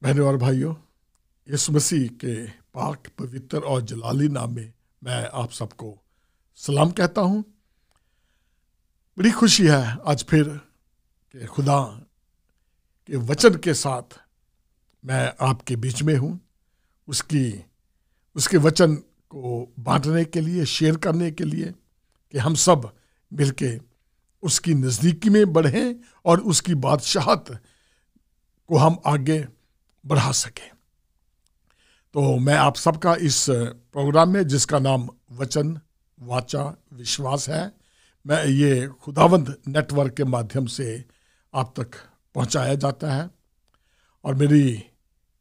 बहनों और भाइयों, यीशु मसीह के पाक पवित्र और जलाली नाम में मैं आप सबको सलाम कहता हूँ। बड़ी खुशी है आज फिर कि खुदा के वचन के साथ मैं आपके बीच में हूँ। उसके वचन को बांटने के लिए, शेयर करने के लिए, कि हम सब मिलके उसकी नज़दीकी में बढ़ें और उसकी बादशाहत को हम आगे बढ़ा सकें। तो मैं आप सबका इस प्रोग्राम में, जिसका नाम वचन वाचा विश्वास है, मैं ये खुदावंद नेटवर्क के माध्यम से आप तक पहुंचाया जाता है। और मेरी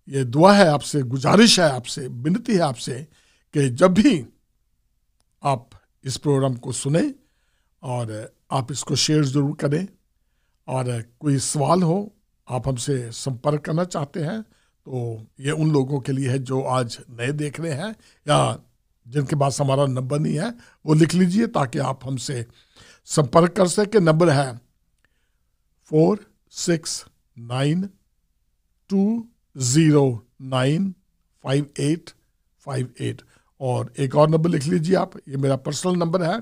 ये दुआ है आपसे, गुजारिश है आपसे, विनती है आपसे कि जब भी आप इस प्रोग्राम को सुने और आप इसको शेयर ज़रूर करें, और कोई सवाल हो, आप हमसे संपर्क करना चाहते हैं, तो ये उन लोगों के लिए है जो आज नए देख रहे हैं या जिनके पास हमारा नंबर नहीं है, वो लिख लीजिए ताकि आप हमसे संपर्क कर सकें। नंबर है 4692095858। और एक और नंबर लिख लीजिए आप, ये मेरा पर्सनल नंबर है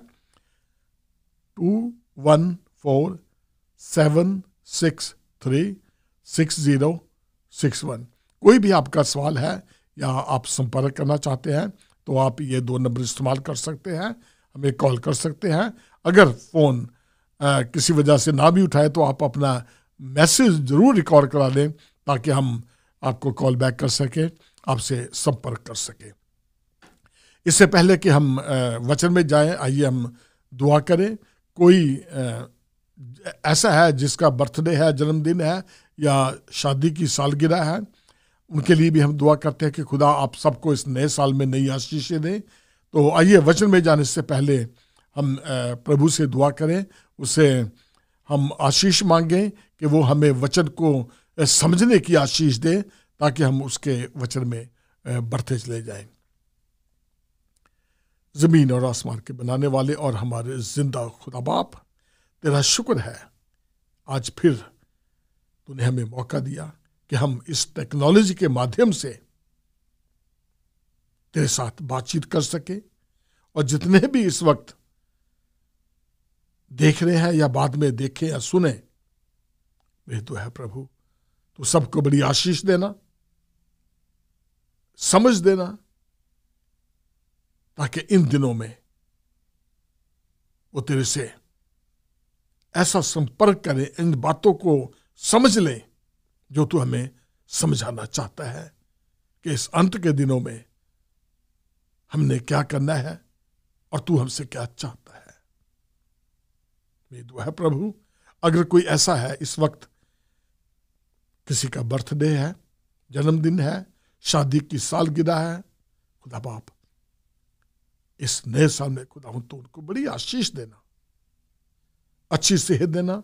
2147636061। कोई भी आपका सवाल है या आप संपर्क करना चाहते हैं तो आप ये दो नंबर इस्तेमाल कर सकते हैं, हमें कॉल कर सकते हैं। अगर फ़ोन किसी वजह से ना भी उठाए तो आप अपना मैसेज ज़रूर रिकॉर्ड करा लें ताकि हम आपको कॉल बैक कर सकें, आपसे संपर्क कर सकें। इससे पहले कि हम वचन में जाएं, आइए हम दुआ करें। कोई ऐसा है जिसका बर्थडे है, जन्मदिन है या शादी की सालगिरह है, उनके लिए भी हम दुआ करते हैं कि खुदा आप सबको इस नए साल में नई आशीषें दें। तो आइए वचन में जाने से पहले हम प्रभु से दुआ करें, उससे हम आशीष मांगें कि वो हमें वचन को समझने की आशीष दे ताकि हम उसके वचन में बढ़ते चले जाएं। ज़मीन और आसमान के बनाने वाले और हमारे जिंदा खुदा बाप, तेरा शुक्र है आज फिर तूने हमें मौका दिया कि हम इस टेक्नोलॉजी के माध्यम से तेरे साथ बातचीत कर सके। और जितने भी इस वक्त देख रहे हैं या बाद में देखें या सुने, मेरी तो है प्रभु, तू सबको बड़ी आशीष देना, समझ देना, ताकि इन दिनों में वो तेरे से ऐसा संपर्क करें, इन बातों को समझ लें जो तू हमें समझाना चाहता है कि इस अंत के दिनों में हमने क्या करना है और तू हमसे क्या चाहता है। मेरी दुआ है प्रभु, अगर कोई ऐसा है इस वक्त, किसी का बर्थडे है, जन्मदिन है, शादी की सालगिरह है, खुदा बाप इस नए साल में खुदा तो उनको बड़ी आशीष देना, अच्छी सेहत देना,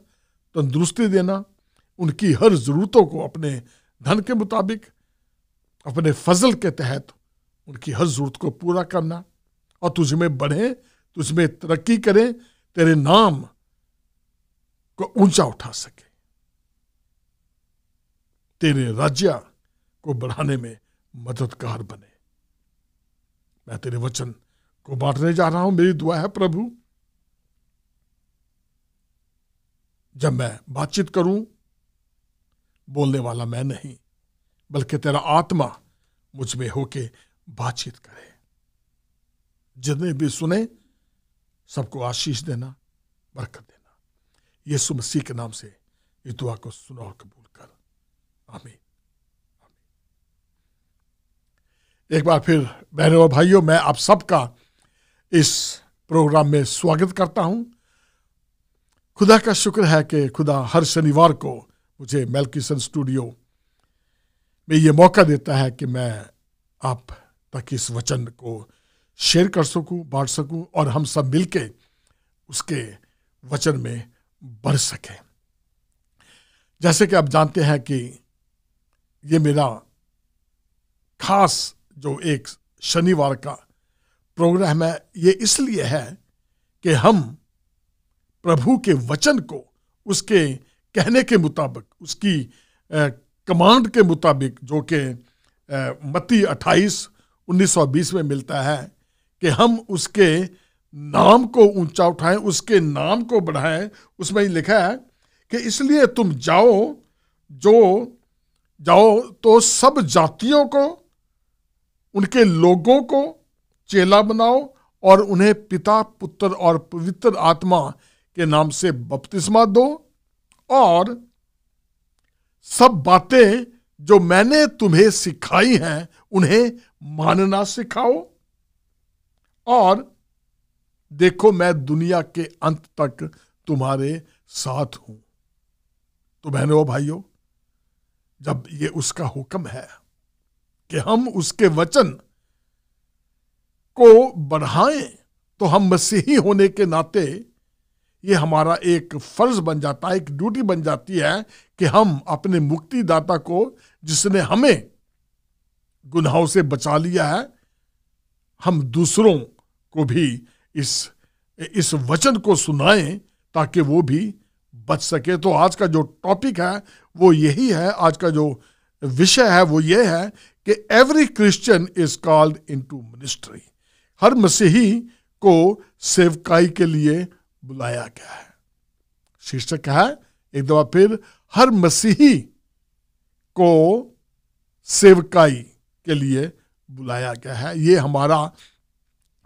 तंदुरुस्ती देना, उनकी हर ज़रूरतों को अपने धन के मुताबिक, अपने फजल के तहत उनकी हर ज़रूरत को पूरा करना, और तुझ में बढ़े, तुझ में तरक्की करें, तेरे नाम को ऊंचा उठा सके, तेरे राज्य को बढ़ाने में मददगार बने। मैं तेरे वचन को बांटने जा रहा हूं। मेरी दुआ है प्रभु, जब मैं बातचीत करूं, बोलने वाला मैं नहीं बल्कि तेरा आत्मा मुझ में होके बातचीत करे। जितने भी सुने सबको आशीष देना, बरकत देना। यीशु मसीह के नाम से इस दुआ को सुनो और कबूल कर, आमीन। एक बार फिर बहनों और भाइयों, मैं आप सबका इस प्रोग्राम में स्वागत करता हूं। खुदा का शुक्र है कि खुदा हर शनिवार को मुझे मेल्किसन स्टूडियो में ये मौका देता है कि मैं आप तक इस वचन को शेयर कर सकूं, बांट सकूं, और हम सब मिलके उसके वचन में बढ़ सकें। जैसे कि आप जानते हैं कि ये मेरा खास जो एक शनिवार का प्रोग्राम है, ये इसलिए है कि हम प्रभु के वचन को उसके कहने के मुताबिक, उसकी कमांड के मुताबिक, जो कि मत्ती 28:19-20 में मिलता है, कि हम उसके नाम को ऊंचा उठाएं, उसके नाम को बढ़ाएं। उसमें ही लिखा है कि इसलिए तुम जाओ तो सब जातियों को, उनके लोगों को चेला बनाओ और उन्हें पिता, पुत्र और पवित्र आत्मा के नाम से बपतिस्मा दो, और सब बातें जो मैंने तुम्हें सिखाई हैं उन्हें मानना सिखाओ, और देखो मैं दुनिया के अंत तक तुम्हारे साथ हूं। तो बहनों भाइयों, जब ये उसका हुक्म है कि हम उसके वचन को बढ़ाएं, तो हम मसीही होने के नाते ये हमारा एक फर्ज बन जाता है, एक ड्यूटी बन जाती है कि हम अपने मुक्तिदाता को, जिसने हमें गुनाहों से बचा लिया है, हम दूसरों को भी इस वचन को सुनाएं ताकि वो भी बच सके। तो आज का जो टॉपिक है वो यही है, आज का जो विषय है वो ये है कि every Christian is called into ministry. हर मसीही को सेवकाई के लिए बुलाया गया है। शीर्षक है एक दफा फिर, हर मसीही को सेवकाई के लिए बुलाया गया है। ये हमारा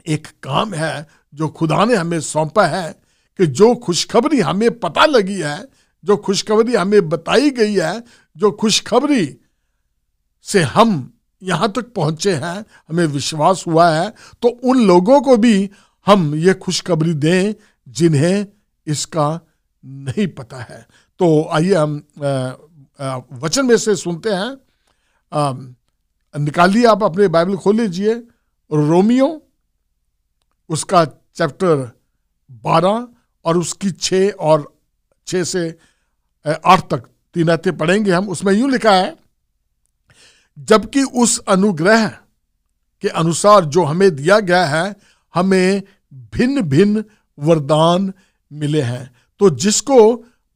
एक काम है जो खुदा ने हमें सौंपा है, कि जो खुशखबरी हमें पता लगी है, जो खुशखबरी हमें बताई गई है, जो खुशखबरी से हम यहां तक पहुंचे हैं, हमें विश्वास हुआ है, तो उन लोगों को भी हम ये खुशखबरी दें जिन्हें इसका नहीं पता है। तो आइए हम वचन में से सुनते हैं। निकालिए, आप अपने बाइबल खोल लीजिए, रोमियो उसका चैप्टर 12 और उसकी 6 से 8 तक 3 आयतें पढ़ेंगे हम। उसमें यूं लिखा है, जबकि उस अनुग्रह के अनुसार जो हमें दिया गया है, हमें भिन्न भिन्न वरदान मिले हैं। तो जिसको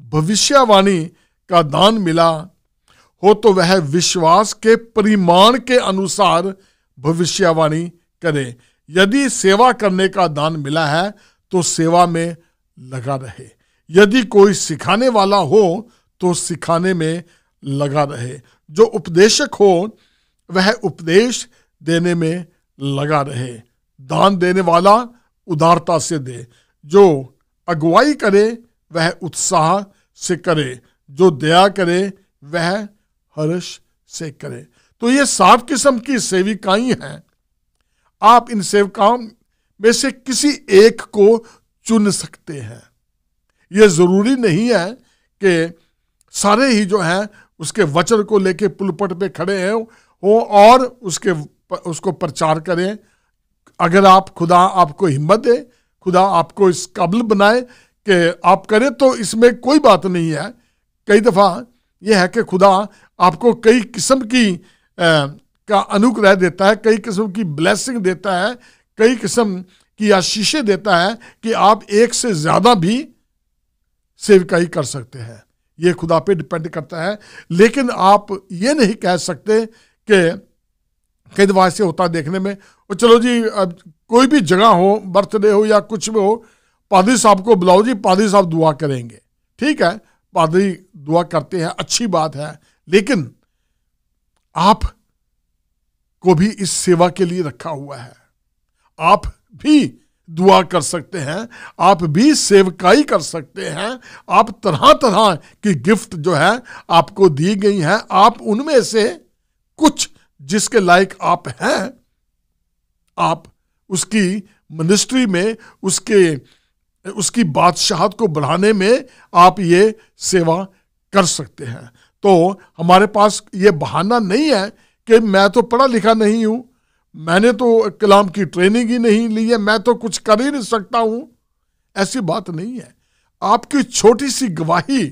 भविष्यवाणी का दान मिला हो, तो वह विश्वास के परिमाण के अनुसार भविष्यवाणी करे। यदि सेवा करने का दान मिला है तो सेवा में लगा रहे। यदि कोई सिखाने वाला हो तो सिखाने में लगा रहे। जो उपदेशक हो वह उपदेश देने में लगा रहे। दान देने वाला उदारता से दे। जो अगुवाई करे वह उत्साह से करे। जो दया करे वह हर्ष से करे। तो ये 7 किस्म की सेविकाई हैं। आप इन सेवकाओं में से किसी एक को चुन सकते हैं। यह जरूरी नहीं है कि सारे ही जो हैं उसके वचन को लेके पुलपट पे खड़े हैं हो और उसको प्रचार करें। अगर आप खुदा आपको हिम्मत दे, खुदा आपको इस काबिल बनाए कि आप करें, तो इसमें कोई बात नहीं है। कई दफ़ा यह है कि खुदा आपको कई किस्म की का अनुग्रह देता है, कई किस्म की ब्लेसिंग देता है, कई किस्म की आशीषें देता है कि आप एक से ज़्यादा भी सेवकाई कर सकते हैं। ये खुदा पे डिपेंड करता है। लेकिन आप ये नहीं कह सकते कि कई दफ़ा ऐसे होता देखने में, और चलो जी कोई भी जगह हो, बर्थडे हो या कुछ भी हो, पादरी साहब को बुलाओ जी, पादरी साहब दुआ करेंगे। ठीक है, पादरी दुआ करते हैं, अच्छी बात है, लेकिन आप को भी इस सेवा के लिए रखा हुआ है। आप भी दुआ कर सकते हैं, आप भी सेवकाई कर सकते हैं। आप तरह तरह की गिफ्ट जो है आपको दी गई हैं, आप उनमें से कुछ जिसके लायक आप हैं, आप उसकी मिनिस्ट्री में, उसकी बादशाहत को बढ़ाने में आप ये सेवा कर सकते हैं। तो हमारे पास ये बहाना नहीं है कि मैं तो पढ़ा लिखा नहीं हूं, मैंने तो कलाम की ट्रेनिंग ही नहीं ली है, मैं तो कुछ कर ही नहीं सकता हूं। ऐसी बात नहीं है। आपकी छोटी सी गवाही,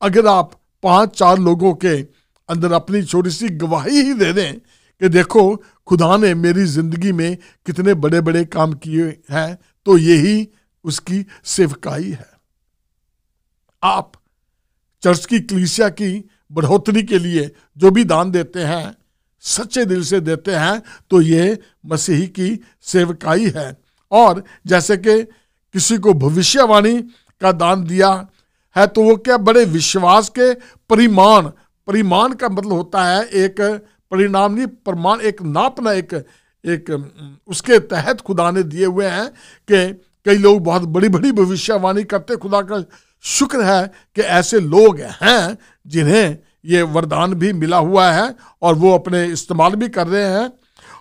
अगर आप 5-4 लोगों के अंदर अपनी छोटी सी गवाही ही दे दें कि देखो खुदा ने मेरी जिंदगी में कितने बड़े बड़े काम किए हैं, तो यही उसकी सेवकाई है। आप चर्च की कलीसिया की बढ़ोतरी के लिए जो भी दान देते हैं, सच्चे दिल से देते हैं, तो ये मसीही की सेवकाई है। और जैसे कि किसी को भविष्यवाणी का दान दिया है, तो वो क्या बड़े विश्वास के परिमाण का मतलब होता है एक परिणाम नहीं, प्रमाण, एक नापना, एक उसके तहत खुदा ने दिए हुए हैं कि कई लोग बहुत बड़ी बड़ी भविष्यवाणी करते। खुदा का शुक्र है कि ऐसे लोग हैं जिन्हें ये वरदान भी मिला हुआ है और वो अपने इस्तेमाल भी कर रहे हैं।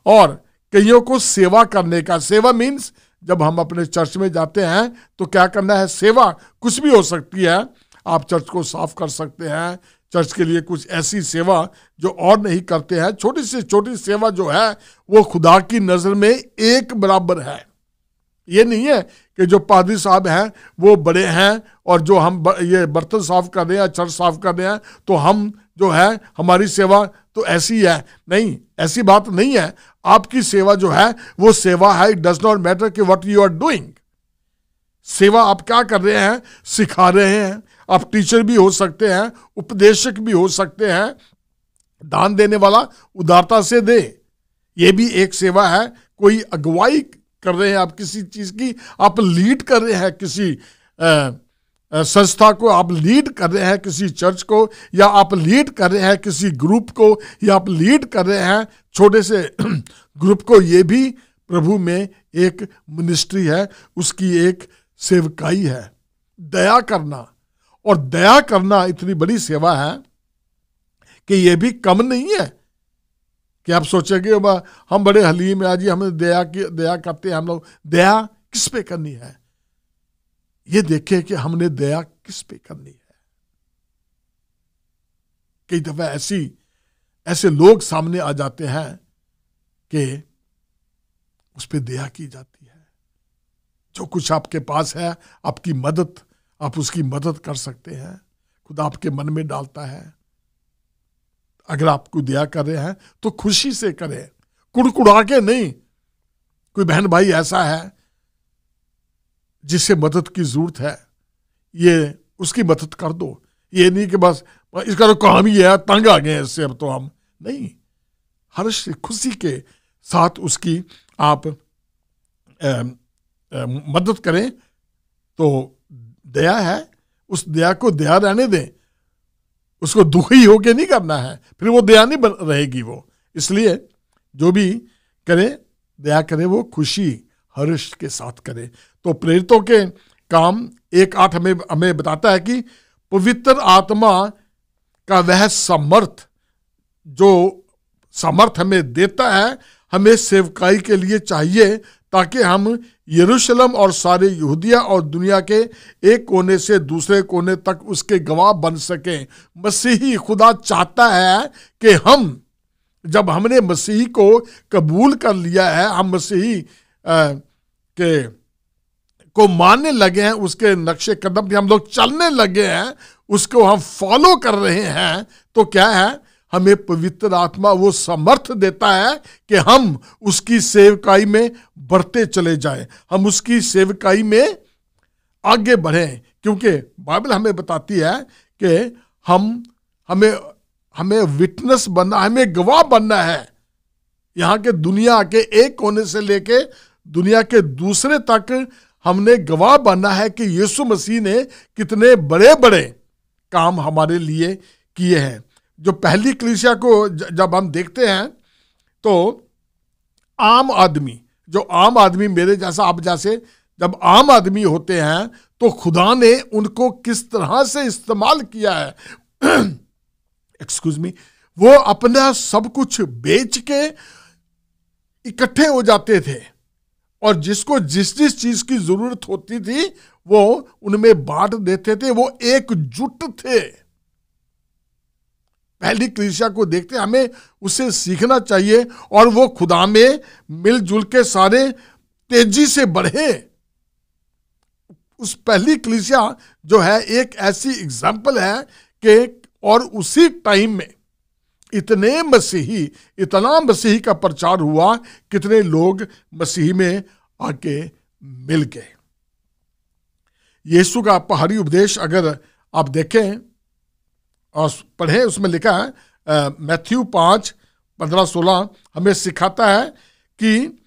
और कईयों को सेवा करने का, सेवा मीन्स जब हम अपने चर्च में जाते हैं तो क्या करना है, सेवा कुछ भी हो सकती है। आप चर्च को साफ कर सकते हैं, चर्च के लिए कुछ ऐसी सेवा जो और नहीं करते हैं। छोटी से छोटी सेवा जो है वो खुदा की नज़र में एक बराबर है। ये नहीं है कि जो पादरी साहब हैं वो बड़े हैं और जो हम ये बर्तन साफ कर रहे हैं, चर्च साफ कर रहे हैं, तो हम जो है हमारी सेवा तो ऐसी है। नहीं, ऐसी बात नहीं है। आपकी सेवा जो है वो सेवा है। इट डज नॉट मैटर कि व्हाट यू आर डूइंग। सेवा आप क्या कर रहे हैं, सिखा रहे हैं। आप टीचर भी हो सकते हैं, उपदेशक भी हो सकते हैं। दान देने वाला उदारता से दे, ये भी एक सेवा है। कोई अगुवाई कर रहे हैं आप किसी चीज की, आप लीड कर रहे हैं किसी संस्था को, आप लीड कर रहे हैं किसी चर्च को, या आप लीड कर रहे हैं किसी ग्रुप को, या आप लीड कर रहे हैं छोटे से ग्रुप को, ये भी प्रभु में एक मिनिस्ट्री है, उसकी एक सेवकाई है। दया करना, और दया करना इतनी बड़ी सेवा है कि ये भी कम नहीं है कि आप सोचेंगे हम बड़े हलीम हैं जी, हमें दया करते हैं हम लोग। दया किस पे करनी है, ये देखें कि हमने दया किस पे करनी है। कई दफा ऐसे लोग सामने आ जाते हैं कि उस पे दया की जाती है। जो कुछ आपके पास है, आपकी मदद, आप उसकी मदद कर सकते हैं। खुदा आपके मन में डालता है, अगर आपको दया कर रहे हैं तो खुशी से करें, कुड़कुड़ा के नहीं। कोई बहन भाई ऐसा है जिसे मदद की जरूरत है, ये उसकी मदद कर दो। ये नहीं कि बस इसका तो काम ही है, तंग आ गए इससे, अब तो हम नहीं। हर्ष से, खुशी के साथ उसकी आप मदद करें तो दया है। उस दया को दया रहने दें, उसको दुखी होके नहीं करना है, फिर वो दया नहीं रहेगी वो। इसलिए जो भी करे, दया करे, वो खुशी हर्ष के साथ करे। तो प्रेरितों के काम 1:8 हमें बताता है कि पवित्र आत्मा का वह समर्थ, जो समर्थ हमें देता है, हमें सेवकाई के लिए चाहिए, ताकि हम यरूशलेम और सारे यहूदिया और दुनिया के एक कोने से दूसरे कोने तक उसके गवाह बन सकें। मसीही, खुदा चाहता है कि हम, जब हमने मसीही को कबूल कर लिया है, हम मसीही को मानने लगे हैं, उसके नक्शे कदम पे हम लोग चलने लगे हैं, उसको हम फॉलो कर रहे हैं, तो क्या है, हमें पवित्र आत्मा वो समर्थ देता है कि हम उसकी सेवकाई में बढ़ते चले जाएं, हम उसकी सेवकाई में आगे बढ़ें। क्योंकि बाइबल हमें बताती है कि हमें विटनेस बनना, हमें गवाह बनना है। यहाँ के दुनिया के एक कोने से लेके दुनिया के दूसरे तक हमने गवाह बनना है कि यीशु मसीह ने कितने बड़े बड़े काम हमारे लिए किए हैं। जो पहली कलीसिया को जब हम देखते हैं तो आम आदमी, जो आम आदमी मेरे जैसा, आप जैसे, जब आम आदमी होते हैं तो खुदा ने उनको किस तरह से इस्तेमाल किया है। एक्सक्यूज मी, वो अपना सब कुछ बेच के इकट्ठे हो जाते थे और जिसको जिस जिस चीज की जरूरत होती थी वो उनमें बांट देते थे। वो एकजुट थे। पहली कलीसिया को देखते, हमें उससे सीखना चाहिए और वो खुदा में मिलजुल के सारे तेजी से बढ़े। उस पहली कलीसिया जो है एक ऐसी एग्जाम्पल है कि, और उसी टाइम में इतना मसीही का प्रचार हुआ, कितने लोग मसीही में आके मिल गए। यीशु का पहाड़ी उपदेश अगर आप देखें और पढ़े, उसमें लिखा है मैथ्यू 5:15-16 हमें सिखाता है कि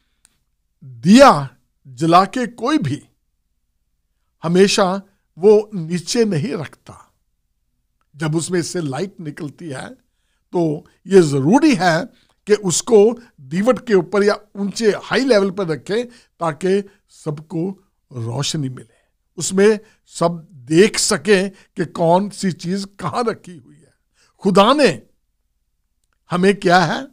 दिया जला के कोई भी हमेशा वो नीचे नहीं रखता। जब उसमें से लाइट निकलती है तो ये जरूरी है कि उसको दीवट के ऊपर या ऊंचे हाई लेवल पर रखें ताकि सबको रोशनी मिले, उसमें सब देख सके कि कौन सी चीज कहां रखी हुई है। खुदा ने हमें क्या है,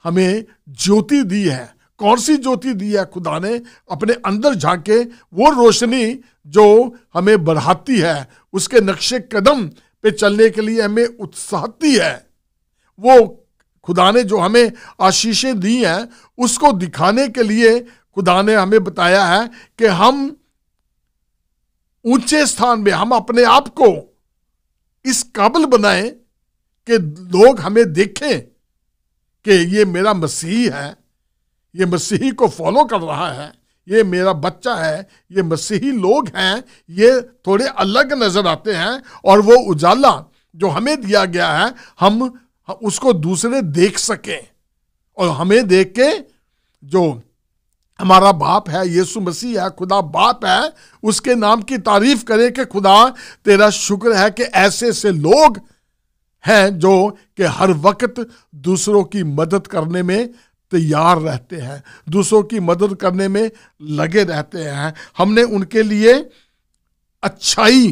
हमें ज्योति दी है। कौन सी ज्योति दी है? खुदा ने अपने अंदर झांके वो रोशनी जो हमें बढ़ाती है, उसके नक्शे कदम पे चलने के लिए हमें उत्साहती है। वो खुदा ने जो हमें आशीषें दी हैं उसको दिखाने के लिए खुदा ने हमें बताया है कि हम ऊंचे स्थान में, हम अपने आप को इस काबिल बनाएं कि लोग हमें देखें कि ये मेरा मसीही है, ये मसीही को फॉलो कर रहा है, ये मेरा बच्चा है, ये मसीही लोग हैं, ये थोड़े अलग नजर आते हैं। और वो उजाला जो हमें दिया गया है हम उसको दूसरे देख सकें, और हमें देख के जो हमारा बाप है, यीशु मसीह है, खुदा बाप है, उसके नाम की तारीफ करें कि खुदा तेरा शुक्र है कि ऐसे ऐसे लोग हैं जो कि हर वक्त दूसरों की मदद करने में तैयार रहते हैं, दूसरों की मदद करने में लगे रहते हैं। हमने उनके लिए अच्छाई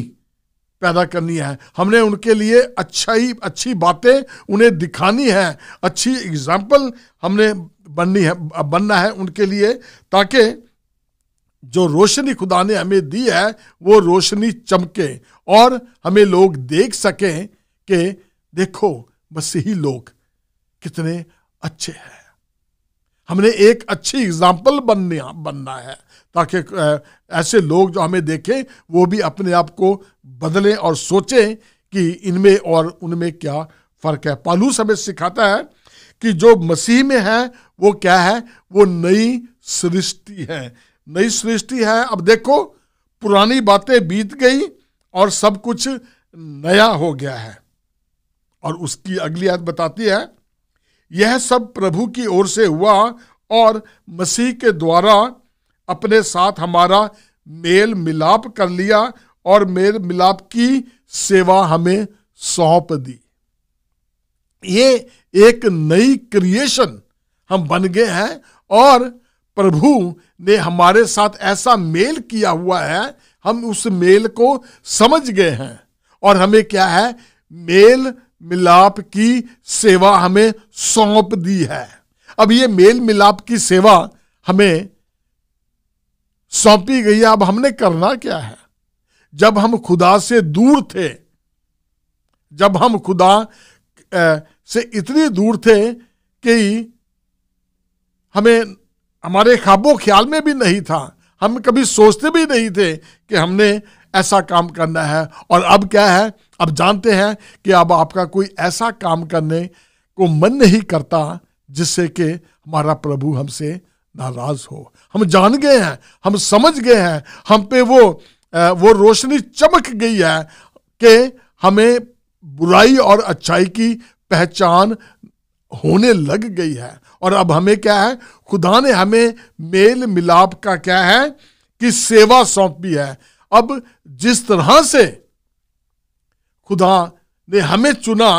पैदा करनी है, हमने उनके लिए अच्छी बातें उन्हें दिखानी है, अच्छी एग्जाम्पल हमने बनना है उनके लिए, ताकि जो रोशनी खुदा ने हमें दी है वो रोशनी चमके और हमें लोग देख सकें कि देखो मसीही लोग कितने अच्छे हैं। हमने एक अच्छी एग्जाम्पल बनना है ताकि ऐसे लोग जो हमें देखें वो भी अपने आप को बदलें और सोचें कि इनमें और उनमें क्या फर्क है। पौलुस हमें सिखाता है कि जो मसीह में है वो क्या है, वो नई सृष्टि है। नई सृष्टि है। अब देखो पुरानी बातें बीत गई और सब कुछ नया हो गया है। और उसकी अगली आयत बताती है, यह सब प्रभु की ओर से हुआ और मसीह के द्वारा अपने साथ हमारा मेल मिलाप कर लिया और मेल मिलाप की सेवा हमें सौंप दी। ये एक नई क्रिएशन हम बन गए हैं और प्रभु ने हमारे साथ ऐसा मेल किया हुआ है, हम उस मेल को समझ गए हैं और हमें क्या है, मेल मिलाप की सेवा हमें सौंप दी है। अब ये मेल मिलाप की सेवा हमें सौंपी गई है। अब हमने करना क्या है? जब हम खुदा से दूर थे, जब हम खुदा से इतनी दूर थे कि हमें हमारे ख्वाबों ख्याल में भी नहीं था, हम कभी सोचते भी नहीं थे कि हमने ऐसा काम करना है। और अब क्या है, अब जानते हैं कि अब आपका कोई ऐसा काम करने को मन नहीं करता जिससे कि हमारा प्रभु हमसे नाराज हो। हम जान गए हैं, हम समझ गए हैं, हम पे वो रोशनी चमक गई है कि हमें बुराई और अच्छाई की पहचान होने लग गई है। और अब हमें क्या है, खुदा ने हमें मेल मिलाप का क्या है कि सेवा सौंपी है। अब जिस तरह से खुदा ने हमें चुना,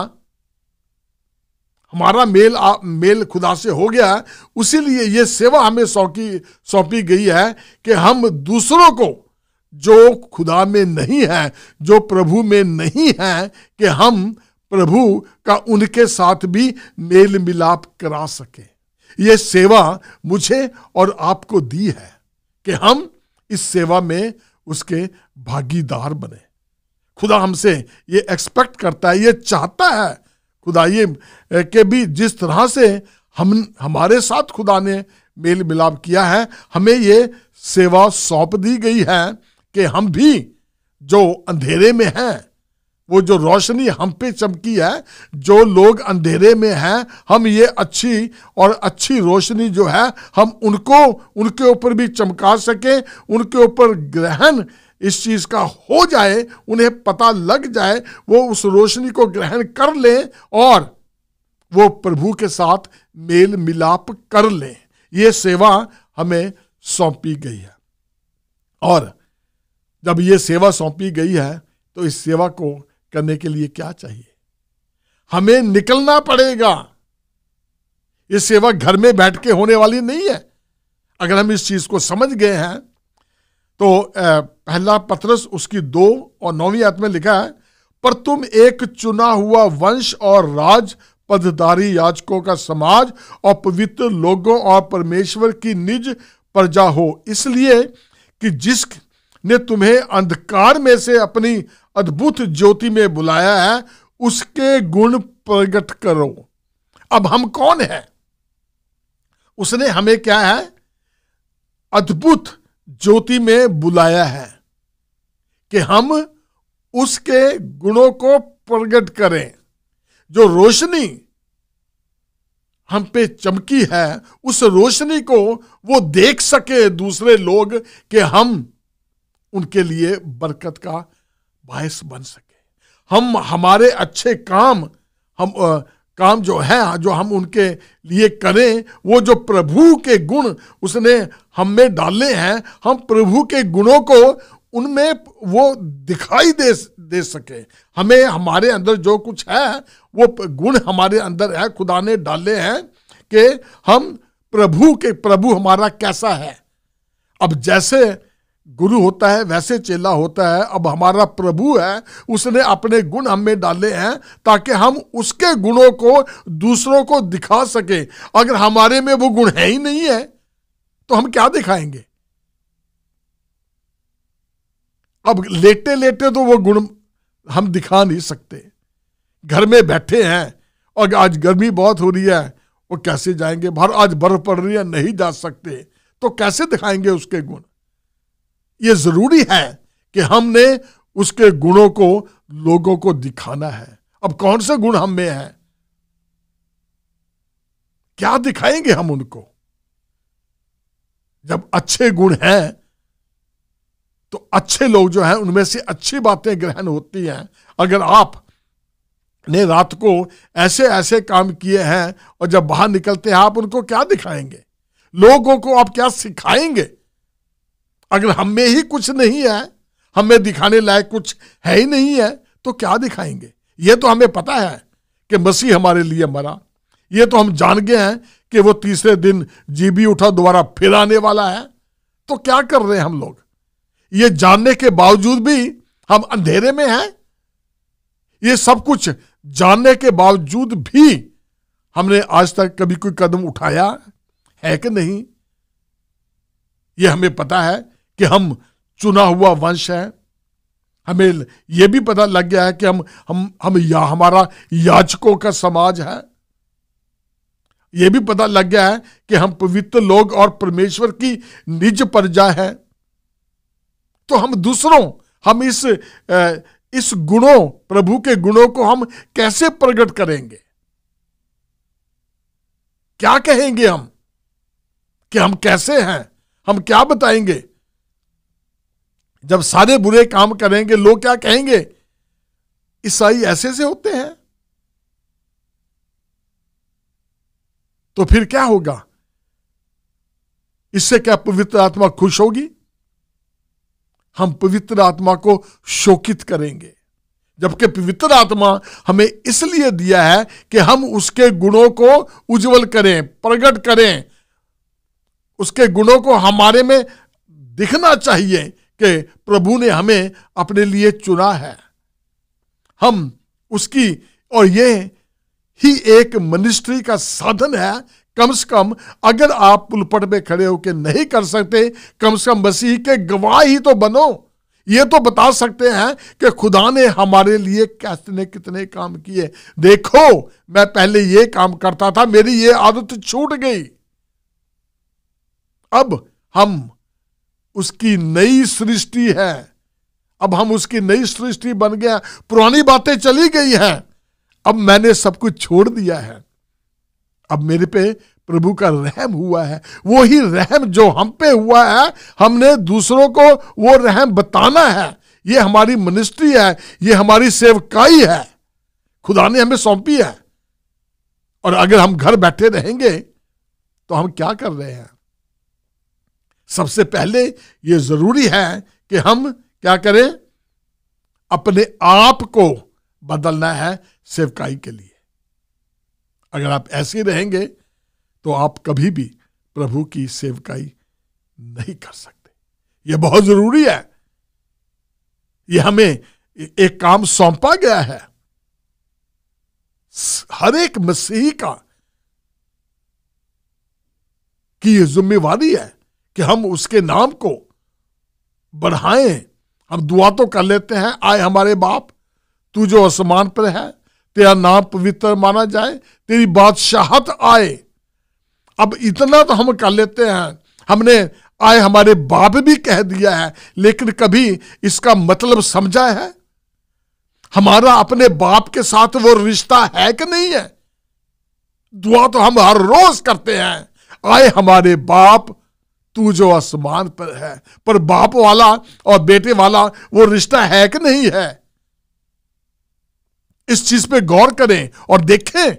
हमारा मेल खुदा से हो गया है, उसीलिए ये सेवा हमें सौंपी गई है कि हम दूसरों को जो खुदा में नहीं है, जो प्रभु में नहीं है, कि हम प्रभु का उनके साथ भी मेल मिलाप करा सके। ये सेवा मुझे और आपको दी है कि हम इस सेवा में उसके भागीदार बने। खुदा हमसे ये एक्सपेक्ट करता है, ये चाहता है खुदा ये कि भी जिस तरह से हमारे साथ खुदा ने मेल मिलाप किया है, हमें ये सेवा सौंप दी गई है कि हम भी जो अंधेरे में हैं, वो जो रोशनी हम पे चमकी है, जो लोग अंधेरे में हैं, हम ये अच्छी रोशनी जो है हम उनके ऊपर भी चमका सकें, उनके ऊपर ग्रहण इस चीज का हो जाए, उन्हें पता लग जाए, वो उस रोशनी को ग्रहण कर लें और वो प्रभु के साथ मेल मिलाप कर लें। ये सेवा हमें सौंपी गई है। और जब ये सेवा सौंपी गई है तो इस सेवा को करने के लिए क्या चाहिए? हमें निकलना पड़ेगा। ये सेवा घर में बैठ के होने वाली नहीं है। अगर हम इस चीज को समझ गए हैं तो पहला पत्रस उसकी 2 और 9वीं आयत में लिखा है, पर तुम एक चुना हुआ वंश और राज पदधारी याजकों का समाज और पवित्र लोगों और परमेश्वर की निज प्रजा हो, इसलिए कि जिसने तुम्हें अंधकार में से अपनी अद्भुत ज्योति में बुलाया है उसके गुण प्रकट करो। अब हम कौन है? उसने हमें क्या है? अद्भुत ज्योति में बुलाया है कि हम उसके गुणों को प्रकट करें। जो रोशनी हम पे चमकी है उस रोशनी को वो देख सके दूसरे लोग, कि हम उनके लिए बरकत का बायस बन सके। हम हमारे अच्छे काम काम जो है जो हम उनके लिए करें, वो जो प्रभु के गुण उसने हम में डाले हैं, हम प्रभु के गुणों को उनमें वो दिखाई दे सके। हमें हमारे अंदर जो कुछ है वो गुण हमारे अंदर है, खुदा ने डाले हैं कि हम प्रभु हमारा कैसा है। अब जैसे गुरु होता है वैसे चेला होता है। अब हमारा प्रभु है, उसने अपने गुण हमें डाले हैं ताकि हम उसके गुणों को दूसरों को दिखा सके। अगर हमारे में वो गुण है ही नहीं है तो हम क्या दिखाएंगे? अब लेटे लेटे तो वो गुण हम दिखा नहीं सकते। घर में बैठे हैं और आज गर्मी बहुत हो रही है, वो कैसे जाएंगे बाहर? आज बर्फ पड़ रही है, नहीं जा सकते, तो कैसे दिखाएंगे उसके गुण? ये जरूरी है कि हमने उसके गुणों को लोगों को दिखाना है। अब कौन से गुण हम में है, क्या दिखाएंगे हम उनको? जब अच्छे गुण हैं तो अच्छे लोग जो हैं उनमें से अच्छी बातें ग्रहण होती हैं। अगर आप ने रात को ऐसे ऐसे काम किए हैं और जब बाहर निकलते हैं आप उनको क्या दिखाएंगे? लोगों को आप क्या सिखाएंगे? अगर हम में ही कुछ नहीं है, हमें दिखाने लायक कुछ है ही नहीं है, तो क्या दिखाएंगे? ये तो हमें पता है कि मसीह हमारे लिए मरा, ये तो हम जान गए हैं कि वो तीसरे दिन जी भी उठा, दोबारा फिर आने वाला है। तो क्या कर रहे हैं हम लोग? ये जानने के बावजूद भी हम अंधेरे में हैं। ये सब कुछ जानने के बावजूद भी हमने आज तक कभी कोई कदम उठाया है कि नहीं? ये हमें पता है कि हम चुना हुआ वंश है। हमें यह भी पता लग गया है कि हमारा याजकों का समाज है। यह भी पता लग गया है कि हम पवित्र लोग और परमेश्वर की निज प्रजा है। तो हम दूसरों, हम इस गुणों, प्रभु के गुणों को हम कैसे प्रकट करेंगे? क्या कहेंगे हम कि हम कैसे हैं? हम क्या बताएंगे? जब सारे बुरे काम करेंगे लोग क्या कहेंगे? ईसाई ऐसे से होते हैं। तो फिर क्या होगा? इससे क्या पवित्र आत्मा खुश होगी? हम पवित्र आत्मा को शोकित करेंगे। जबकि पवित्र आत्मा हमें इसलिए दिया है कि हम उसके गुणों को उज्जवल करें, प्रकट करें। उसके गुणों को हमारे में दिखना चाहिए कि प्रभु ने हमें अपने लिए चुना है। हम उसकी, और ये ही एक मिनिस्ट्री का साधन है। कम से कम अगर आप पुलपट में खड़े होकर नहीं कर सकते, कम से कम मसीह के गवाह ही तो बनो। ये तो बता सकते हैं कि खुदा ने हमारे लिए कैसे कितने काम किए। देखो, मैं पहले ये काम करता था, मेरी ये आदत छूट गई। अब हम उसकी नई सृष्टि है। अब हम उसकी नई सृष्टि बन गया। पुरानी बातें चली गई हैं, अब मैंने सब कुछ छोड़ दिया है। अब मेरे पे प्रभु का रहम हुआ है, वो ही रहम जो हम पे हुआ है, हमने दूसरों को वो रहम बताना है। ये हमारी मिनिस्ट्री है, ये हमारी सेवकाई है, खुदा ने हमें सौंपी है। और अगर हम घर बैठे रहेंगे तो हम क्या कर रहे हैं? सबसे पहले ये जरूरी है कि हम क्या करें? अपने आप को बदलना है सेवकाई के लिए। अगर आप ऐसे रहेंगे तो आप कभी भी प्रभु की सेवकाई नहीं कर सकते। यह बहुत जरूरी है। यह हमें एक काम सौंपा गया है। हर एक मसीही का की यह जिम्मेवारी है कि हम उसके नाम को बढ़ाएं। हम दुआ तो कर लेते हैं, आए हमारे बाप तू जो आसमान पर है, तेरा नाम पवित्र माना जाए, तेरी बादशाहत आए। अब इतना तो हम कर लेते हैं, हमने आए हमारे बाप भी कह दिया है, लेकिन कभी इसका मतलब समझा है? हमारा अपने बाप के साथ वो रिश्ता है कि नहीं है? दुआ तो हम हर रोज करते हैं, आए हमारे बाप तू जो आसमान पर है, पर बाप वाला और बेटे वाला वो रिश्ता है कि नहीं है? इस चीज पे गौर करें और देखें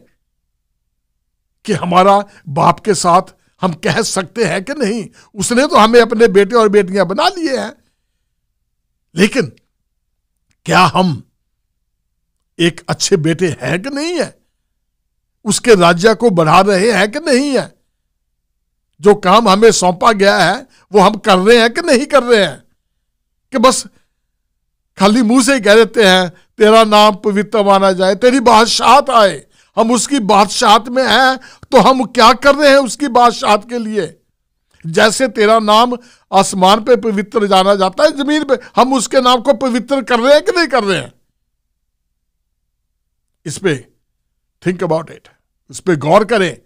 कि हमारा बाप के साथ हम कह सकते हैं कि नहीं। उसने तो हमें अपने बेटे और बेटियां बना लिए हैं, लेकिन क्या हम एक अच्छे बेटे हैं कि नहीं है? उसके राज्य को बढ़ा रहे हैं कि नहीं है? जो काम हमें सौंपा गया है वो हम कर रहे हैं कि नहीं कर रहे हैं? कि बस खाली मुंह से ही कह देते हैं तेरा नाम पवित्र माना जाए, तेरी बादशाहत आए। हम उसकी बादशाहत में हैं तो हम क्या कर रहे हैं उसकी बादशाहत के लिए? जैसे तेरा नाम आसमान पे पवित्र जाना जाता है, जमीन पे हम उसके नाम को पवित्र कर रहे हैं कि नहीं कर रहे हैं? इस पे थिंक अबाउट इट, उस पे गौर करें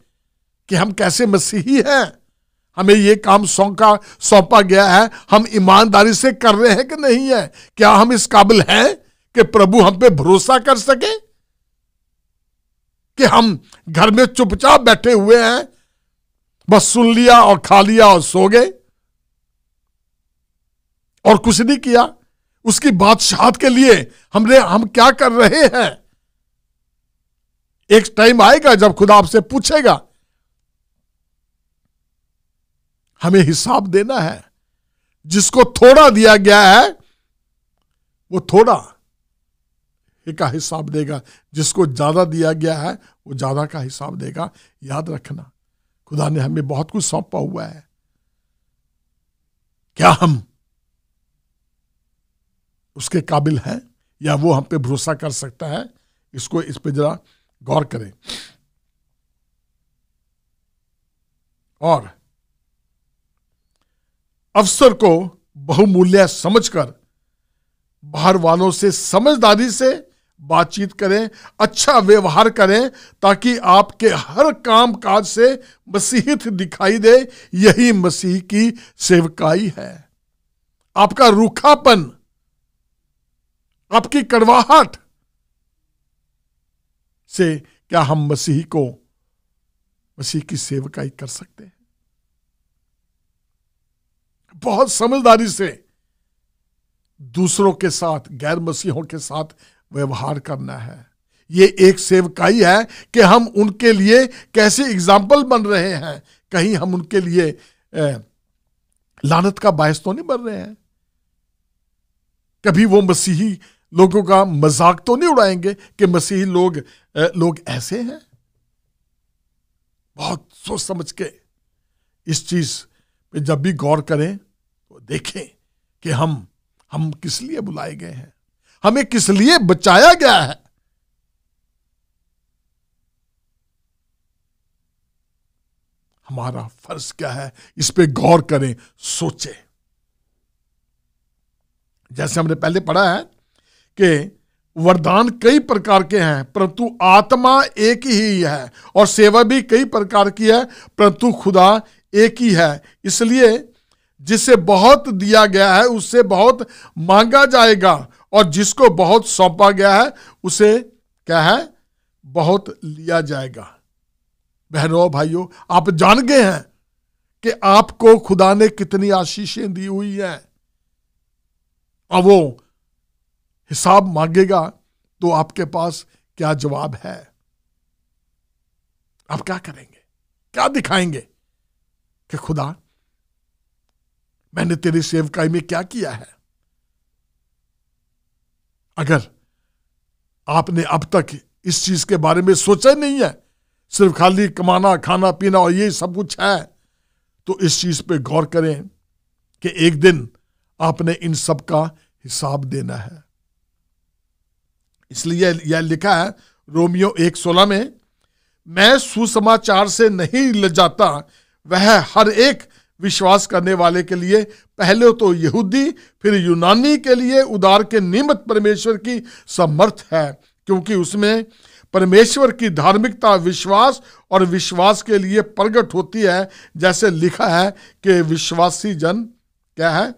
कि हम कैसे मसीही हैं। हमें ये काम सौंपा गया है, हम ईमानदारी से कर रहे हैं कि नहीं है? क्या हम इस काबिल हैं कि प्रभु हम पे भरोसा कर सके? कि हम घर में चुपचाप बैठे हुए हैं, बस सुन लिया और खा लिया और सो गए और कुछ नहीं किया? उसकी बादशाहत के लिए हम क्या कर रहे हैं? एक टाइम आएगा जब खुदा आपसे पूछेगा, हमें हिसाब देना है। जिसको थोड़ा दिया गया है वो थोड़ा का हिसाब देगा, जिसको ज्यादा दिया गया है वो ज्यादा का हिसाब देगा। याद रखना, खुदा ने हमें बहुत कुछ सौंपा हुआ है। क्या हम उसके काबिल हैं या वो हम पे भरोसा कर सकता है? इस पे जरा गौर करें। और अवसर को बहुमूल्य समझकर बाहर वालों से समझदारी से बातचीत करें, अच्छा व्यवहार करें, ताकि आपके हर काम काज से मसीहियत दिखाई दे। यही मसीह की सेवकाई है। आपका रूखापन, आपकी कड़वाहट से क्या हम मसीह की सेवकाई कर सकते हैं? बहुत समझदारी से दूसरों के साथ, गैर मसीहों के साथ व्यवहार करना है। ये एक सेवकाई है कि हम उनके लिए कैसे एग्जाम्पल बन रहे हैं। कहीं हम उनके लिए लानत का बायस तो नहीं बन रहे हैं? कभी वो मसीही लोगों का मजाक तो नहीं उड़ाएंगे कि मसीही लोग ऐसे हैं? बहुत सोच समझ के इस चीज पे जब भी गौर करें तो देखें कि हम किस लिए बुलाए गए हैं, हमें किस लिए बचाया गया है। हमारा फर्ज क्या है, इस पे गौर करें, सोचें। जैसे हमने पहले पढ़ा है कि वरदान कई प्रकार के हैं, परंतु आत्मा एक ही है, और सेवा भी कई प्रकार की है, परंतु खुदा एक ही है। इसलिए जिसे बहुत दिया गया है उससे बहुत मांगा जाएगा, और जिसको बहुत सौंपा गया है उसे क्या है, बहुत लिया जाएगा। बहनों और भाइयों, आप जान गए हैं कि आपको खुदा ने कितनी आशीषें दी हुई हैं, और वो हिसाब मांगेगा तो आपके पास क्या जवाब है? आप क्या करेंगे? क्या दिखाएंगे कि खुदा, मैंने तेरी सेवकाई में क्या किया है? अगर आपने अब तक इस चीज के बारे में सोचा नहीं है, सिर्फ खाली कमाना, खाना पीना और ये सब कुछ है, तो इस चीज पे गौर करें कि एक दिन आपने इन सब का हिसाब देना है। इसलिए यह लिखा है रोमियो 1:16 में, मैं सुसमाचार से नहीं लजाता, वह हर एक विश्वास करने वाले के लिए, पहले तो यहूदी फिर यूनानी के लिए उद्धार के निमित्त परमेश्वर की समर्थ है, क्योंकि उसमें परमेश्वर की धार्मिकता विश्वास और विश्वास के लिए प्रकट होती है, जैसे लिखा है कि विश्वासी जन क्या है?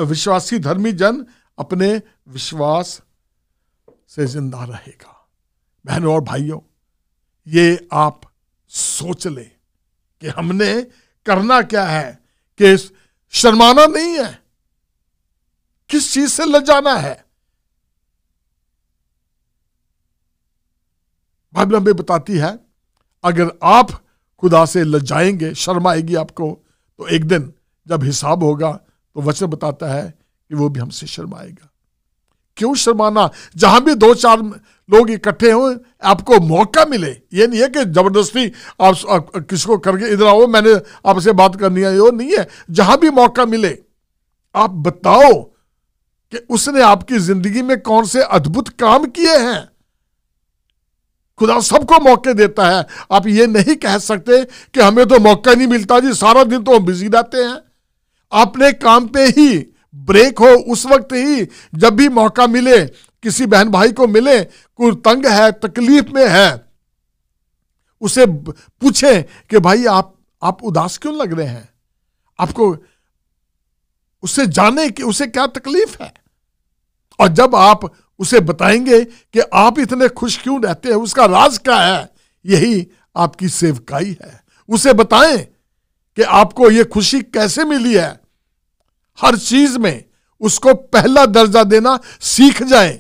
विश्वासी धर्मी जन अपने विश्वास से जिंदा रहेगा। बहनों और भाइयों, ये आप सोच लें कि हमने करना क्या है, कि शर्माना नहीं है, किस चीज से लजाना है। बाइबल हमें बताती है, अगर आप खुदा से लजाएंगे, शर्माएगी आपको, तो एक दिन जब हिसाब होगा तो वचन बताता है कि वो भी हमसे शर्माएगा। क्यों शर्माना? जहां भी 2-4 लोग इकट्ठे हों, आपको मौका मिले, ये नहीं है कि जबरदस्ती आप किसको करके इधर आओ, मैंने आपसे बात करनी है, वो नहीं है। जहां भी मौका मिले आप बताओ कि उसने आपकी जिंदगी में कौन से अद्भुत काम किए हैं। खुदा सबको मौके देता है। आप ये नहीं कह सकते कि हमें तो मौका नहीं मिलता जी, सारा दिन तो हम बिजी रहते हैं। अपने काम पे ही ब्रेक हो, उस वक्त ही जब भी मौका मिले, किसी बहन भाई को मिले, कोई तंग है, तकलीफ में है, उसे पूछे कि भाई आप उदास क्यों लग रहे हैं, आपको उससे जाने कि उसे क्या तकलीफ है। और जब आप उसे बताएंगे कि आप इतने खुश क्यों रहते हैं, उसका राज क्या है, यही आपकी सेवकाई है। उसे बताएं कि आपको ये खुशी कैसे मिली है। हर चीज में उसको पहला दर्जा देना सीख जाएं।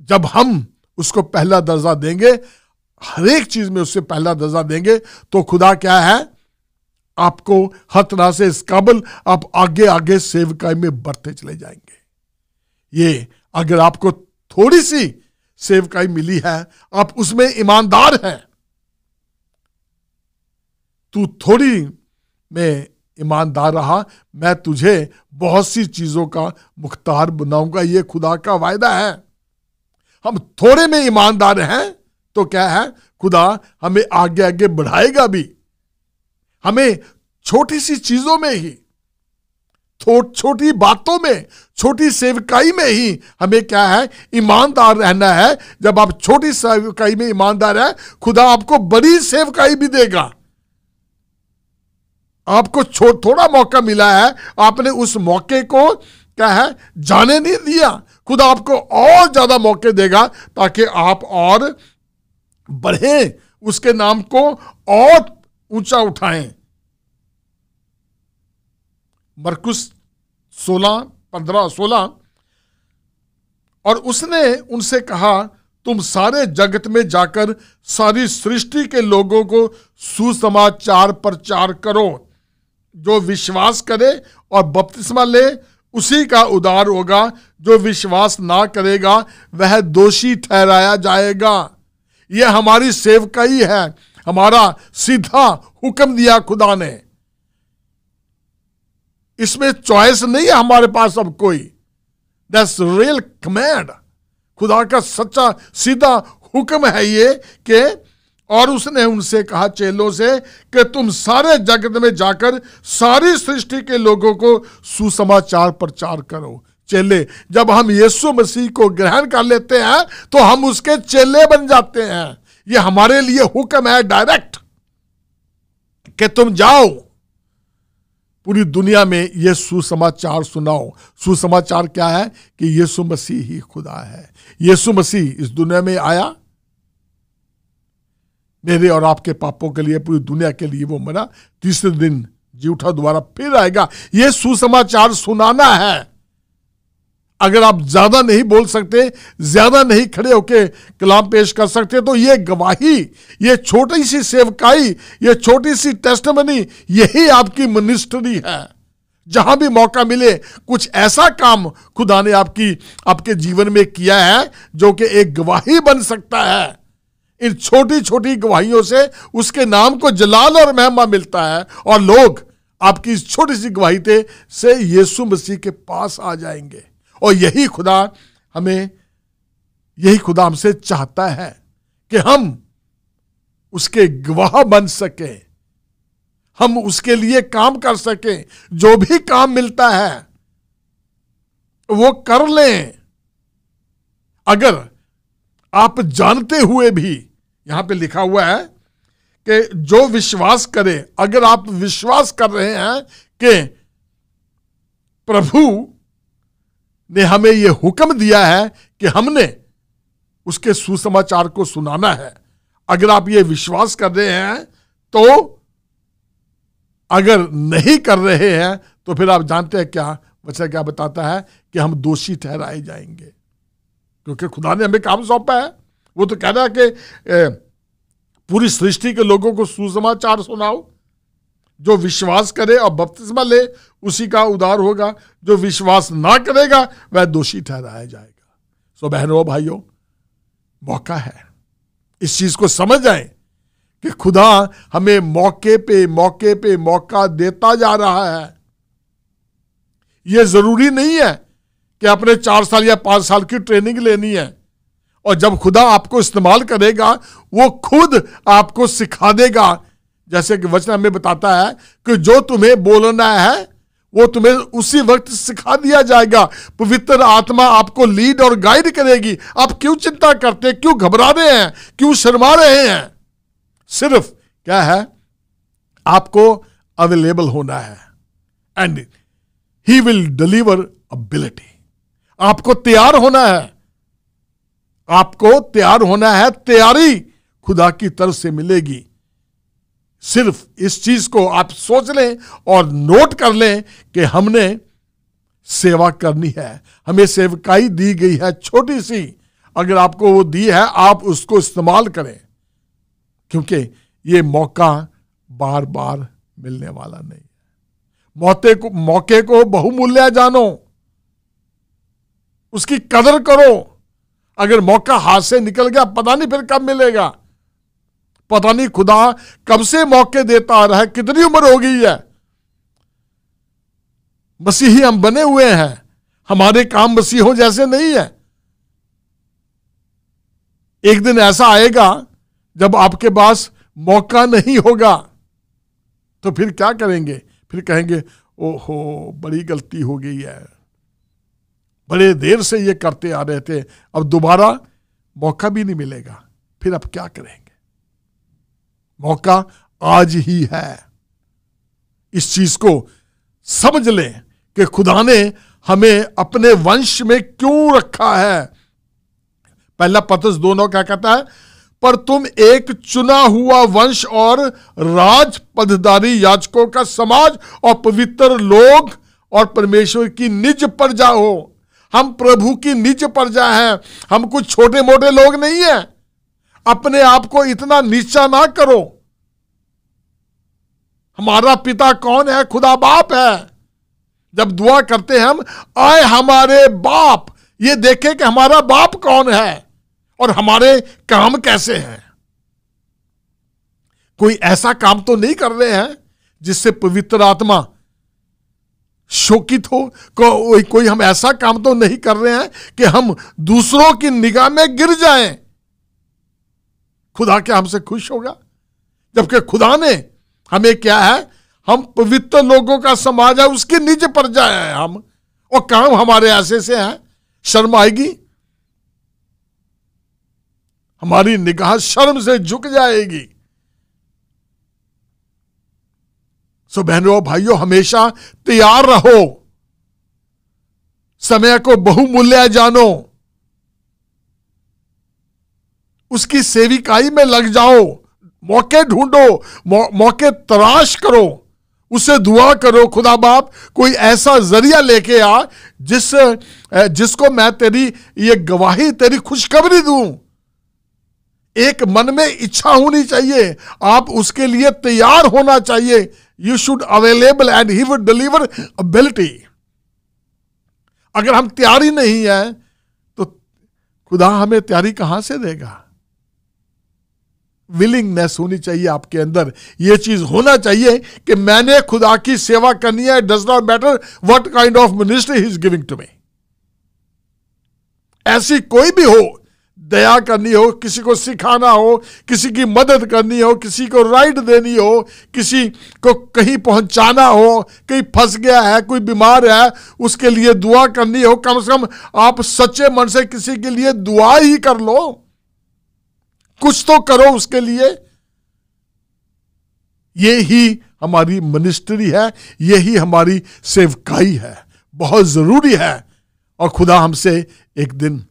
जब हम उसको पहला दर्जा देंगे, हर एक चीज में उससे पहला दर्जा देंगे, तो खुदा क्या है, आपको हर तरह से इस काबिल आप आगे आगे सेवकाई में बढ़ते चले जाएंगे। ये अगर आपको थोड़ी सी सेवकाई मिली है, आप उसमें ईमानदार हैं, तू थोड़ी में ईमानदार रहा, मैं तुझे बहुत सी चीजों का मुख्तार बनाऊंगा, ये खुदा का वायदा है। हम थोड़े में ईमानदार हैं तो क्या है, खुदा हमें आगे आगे बढ़ाएगा भी। हमें छोटी सी चीजों में ही, छोटी बातों में, छोटी सेवकाई में ही हमें क्या है, ईमानदार रहना है। जब आप छोटी सेवकाई में ईमानदार है, खुदा आपको बड़ी सेवकाई भी देगा। आपको थोड़ा मौका मिला है, आपने उस मौके को क्या है, जाने नहीं दिया। खुदा आपको और ज्यादा मौके देगा ताकि आप और बढ़ें, उसके नाम को और ऊंचा उठाएं। मरकुस 16:15-16, और उसने उनसे कहा, तुम सारे जगत में जाकर सारी सृष्टि के लोगों को सुसमाचार प्रचार करो। जो विश्वास करे और बपतिस्मा ले, उसी का उद्धार होगा। जो विश्वास ना करेगा वह दोषी ठहराया जाएगा। यह हमारी सेवकाई है, हमारा सीधा हुक्म दिया खुदा ने। इसमें चॉइस नहीं है हमारे पास अब कोई। That's real command. खुदा का सच्चा सीधा हुक्म है ये कि, और उसने उनसे कहा चेलों से कि तुम सारे जगत में जाकर सारी सृष्टि के लोगों को सुसमाचार प्रचार करो। चेले, जब हम यीशु मसीह को ग्रहण कर लेते हैं तो हम उसके चेले बन जाते हैं। ये हमारे लिए हुक्म है डायरेक्ट कि तुम जाओ, पूरी दुनिया में ये सुसमाचार सुनाओ। सुसमाचार क्या है? कि यीशु मसीह ही खुदा है। यीशु मसीह इस दुनिया में आया, मेरे और आपके पापों के लिए, पूरी दुनिया के लिए वो मरा, तीसरे दिन जी उठा, दोबारा फिर आएगा। ये सुसमाचार सुनाना है। अगर आप ज्यादा नहीं बोल सकते, ज्यादा नहीं खड़े होके कलाम पेश कर सकते, तो ये गवाही, ये छोटी सी सेवकाई, ये छोटी सी टेस्टमनी, यही आपकी मिनिस्ट्री है। जहां भी मौका मिले कुछ ऐसा काम खुदा ने आपके जीवन में किया है जो कि एक गवाही बन सकता है। इन छोटी छोटी गवाहियों से उसके नाम को जलाल और महिमा मिलता है, और लोग आपकी इस छोटी सी गवाही से यीशु मसीह के पास आ जाएंगे। और यही खुदा हमसे चाहता है कि हम उसके गवाह बन सके, हम उसके लिए काम कर सके। जो भी काम मिलता है वो कर लें। अगर आप जानते हुए भी, यहां पे लिखा हुआ है कि जो विश्वास करे, अगर आप विश्वास कर रहे हैं कि प्रभु ने हमें यह हुक्म दिया है कि हमने उसके सुसमाचार को सुनाना है, अगर आप ये विश्वास कर रहे हैं, तो अगर नहीं कर रहे हैं तो फिर आप जानते हैं क्या वचन क्या बताता है? कि हम दोषी ठहराए जाएंगे, क्योंकि खुदा ने हमें काम सौंपा है। वो तो कह रहा है कि पूरी सृष्टि के लोगों को सुसमाचार सुनाओ। जो विश्वास करे और बपतिस्मा ले उसी का उद्धार होगा, जो विश्वास ना करेगा वह दोषी ठहराया जाएगा। सो बहनों भाइयों, मौका है, इस चीज को समझ जाएं कि खुदा हमें मौके पे मौका देता जा रहा है। यह जरूरी नहीं है कि आपने 4 साल या 5 साल की ट्रेनिंग लेनी है, और जब खुदा आपको इस्तेमाल करेगा वो खुद आपको सिखा देगा। जैसे कि वचन हमें बताता है कि जो तुम्हें बोलना है वो तुम्हें उसी वक्त सिखा दिया जाएगा। पवित्र आत्मा आपको लीड और गाइड करेगी। आप क्यों चिंता करते, क्यों घबरा रहे हैं, क्यों शर्मा रहे हैं? सिर्फ क्या है, आपको अवेलेबल होना है, and he will deliver ability. आपको तैयार होना है, आपको तैयार होना है। तैयारी खुदा की तरफ से मिलेगी। सिर्फ इस चीज को आप सोच लें और नोट कर लें कि हमने सेवा करनी है, हमें सेवकाई दी गई है छोटी सी। अगर आपको वो दी है, आप उसको इस्तेमाल करें, क्योंकि ये मौका बार बार मिलने वाला नहीं है। मौके को बहुमूल्य जानो, उसकी कदर करो। अगर मौका हाथ से निकल गया, पता नहीं फिर कब मिलेगा। पता नहीं खुदा कब से मौके देता आ रहा है, कितनी उम्र हो गई है। मसीही हम बने हुए हैं, हमारे काम मसीहों जैसे नहीं है। एक दिन ऐसा आएगा जब आपके पास मौका नहीं होगा, तो फिर क्या करेंगे? फिर कहेंगे ओहो बड़ी गलती हो गई है, बड़े देर से ये करते आ रहे थे, अब दोबारा मौका भी नहीं मिलेगा, फिर अब क्या करेंगे? मौका आज ही है। इस चीज को समझ लें कि खुदा ने हमें अपने वंश में क्यों रखा है। पहला पत्रस 2:9 क्या कहता है? पर तुम एक चुना हुआ वंश और राज पदधारी याजकों का समाज और पवित्र लोग और परमेश्वर की निज प्रजा हो। हम प्रभु की निज प्रजा हैं, हम कुछ छोटे मोटे लोग नहीं हैं। अपने आप को इतना नीचा ना करो। हमारा पिता कौन है? खुदा बाप है। जब दुआ करते हैं हम, आए हमारे बाप, ये देखें कि हमारा बाप कौन है और हमारे काम कैसे हैं। कोई ऐसा काम तो नहीं कर रहे हैं जिससे पवित्र आत्मा शोकित हो। कोई हम ऐसा काम तो नहीं कर रहे हैं कि हम दूसरों की निगाह में गिर जाएं। खुदा क्या हमसे खुश होगा? जबकि खुदा ने हमें क्या है, हम पवित्र लोगों का समाज है, उसकी निज प्रजा है हम, और काम हमारे ऐसे से है। शर्म आएगी, हमारी निगाह शर्म से झुक जाएगी। सो बहनों और भाइयों, हमेशा तैयार रहो, समय को बहुमूल्य जानो, उसकी सेविकाई में लग जाओ, मौके ढूंढो, मौके तलाश करो, उसे दुआ करो, खुदा बाप कोई ऐसा जरिया लेके आ जिसको मैं तेरी ये गवाही, तेरी खुशखबरी दूं। एक मन में इच्छा होनी चाहिए, आप उसके लिए तैयार होना चाहिए। You should available and he will deliver ability. अगर हम तैयारी नहीं है तो खुदा हमें तैयारी कहां से देगा? विलिंगनेस होनी चाहिए आपके अंदर। यह चीज होना चाहिए कि मैंने खुदा की सेवा करनी है। Does not matter what kind of ministry he is giving to me. ऐसी कोई भी हो, दया करनी हो, किसी को सिखाना हो, किसी की मदद करनी हो, किसी को राइड देनी हो, किसी को कहीं पहुंचाना हो, कहीं फंस गया है, कोई बीमार है, उसके लिए दुआ करनी हो, कम से कम आप सच्चे मन से किसी के लिए दुआ ही कर लो, कुछ तो करो उसके लिए। यही हमारी मिनिस्ट्री है, यही हमारी सेवकाई है, बहुत जरूरी है। और खुदा हमसे एक दिन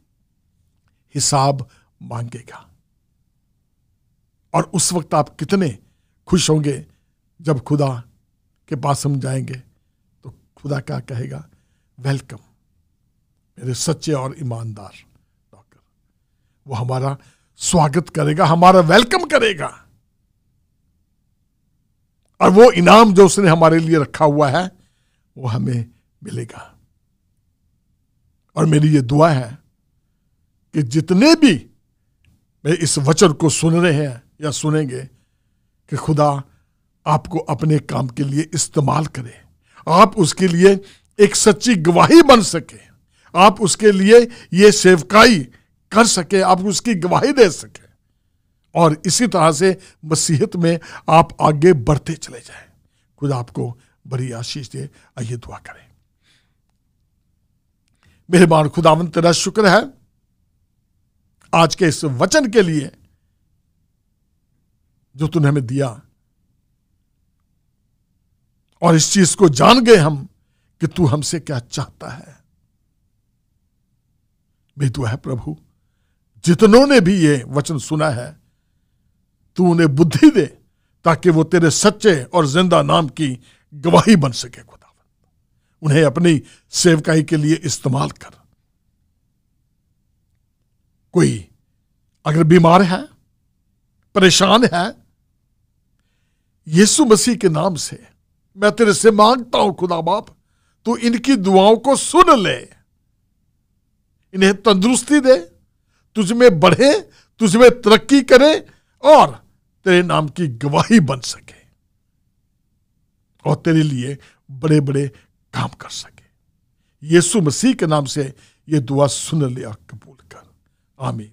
हिसाब मांगेगा। और उस वक्त आप कितने खुश होंगे जब खुदा के पास हम जाएंगे तो खुदा क्या कहेगा? वेलकम मेरे सच्चे और ईमानदार नौकर। वो हमारा स्वागत करेगा, हमारा वेलकम करेगा, और वो इनाम जो उसने हमारे लिए रखा हुआ है वो हमें मिलेगा। और मेरी ये दुआ है कि जितने भी मेरे इस वचन को सुन रहे हैं या सुनेंगे, कि खुदा आपको अपने काम के लिए इस्तेमाल करे, आप उसके लिए एक सच्ची गवाही बन सके, आप उसके लिए ये सेवकाई कर सके, आप उसकी गवाही दे सके, और इसी तरह से मसीहत में आप आगे बढ़ते चले जाएं। खुदा आपको बड़ी आशीष दे। आइए दुआ करें। मेहरबान खुदावंद, तेरा शुक्र है आज के इस वचन के लिए जो तूने हमें दिया, और इस चीज को जान गए हम कि तू हमसे क्या चाहता है। मेरी दुआ है प्रभु, जितनों ने भी ये वचन सुना है, तू उन्हें बुद्धि दे ताकि वो तेरे सच्चे और जिंदा नाम की गवाही बन सके। खुदावंद, उन्हें अपनी सेवकाई के लिए इस्तेमाल कर। कोई अगर बीमार है, परेशान है, यीशु मसीह के नाम से मैं तेरे से मांगता हूं खुदा बाप, तू इनकी दुआओं को सुन ले, इन्हें तंदुरुस्ती दे, तुझ में बढ़े, तुझ में तरक्की करे, और तेरे नाम की गवाही बन सके, और तेरे लिए बड़े बड़े काम कर सके। यीशु मसीह के नाम से ये दुआ सुन ले और कबूल कर। आमीन।